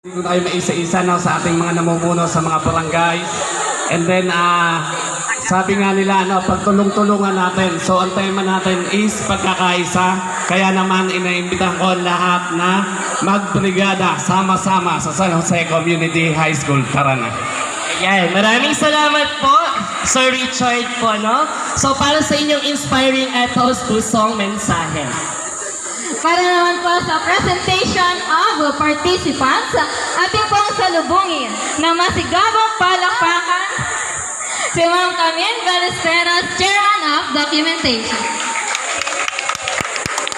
Dito tayo maisa-isa na sa ating mga namumuno sa mga barangays. And then, sabi nga nila, pagtulong-tulungan natin. So, ang tema natin is pagkakaisa. Kaya naman, inaimbitahan ko lahat na magbrigada, sama-sama sa San Jose Community High School. Tara na. Ayan, maraming salamat po, Sir Richard po, no? So, para sa inyong inspiring ethos, pusong mensahe. Para naman po sa presentation of participants, ating pong salubungin na masigabong palakpakan si Ma'am Camille Ballesteros, Chairman of Documentation.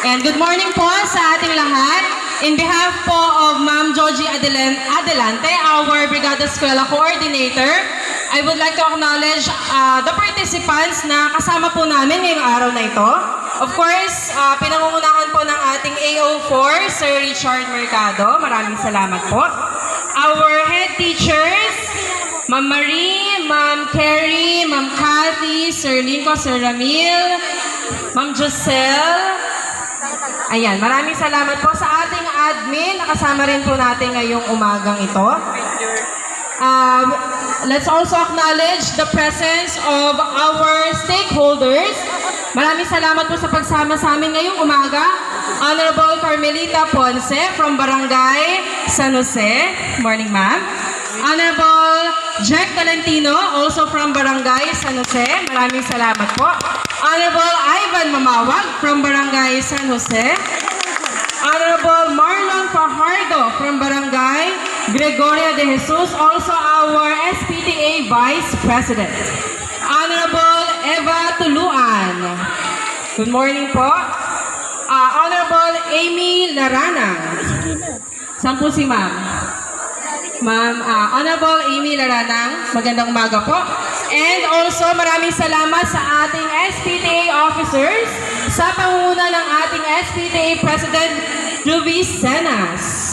And good morning po sa ating lahat. In behalf po of Ma'am Georgie Adelante, our Brigada Eskwela Coordinator, I would like to acknowledge the participants na kasama po namin ngayong araw na ito. Of course, pinangungunahan po ng ating AO4, Sir Richard Mercado. Maraming salamat po. Our head teachers, Ma'am Marie, Ma'am Carrie, Ma'am Cathy, Sir Linco, Sir Ramil, Ma'am Joselle. Ayan, maraming salamat po sa ating admin. Nakasama rin po natin ngayong umagang ito. Let's also acknowledge the presence of our stakeholders. Maraming salamat po sa pagsama sa amin ngayong umaga. Honorable Carmelita Ponce from Barangay San Jose. Morning, ma'am. Honorable Jack Talentino, also from Barangay San Jose. Maraming salamat po. Honorable Ivan Mamawag from Barangay San Jose. Honorable Marlon Fajardo from Barangay Gregoria de Jesus, also our SPTA Vice President. Honorable Eva Tuluan. Good morning po. Honorable Amy Laranang. Saan po si ma'am? Ma'am, Honorable Amy Laranang, magandang umaga po. And also, maraming salamat sa ating SPTA officers sa pangunguna ng ating SPTA President Ruby Senas.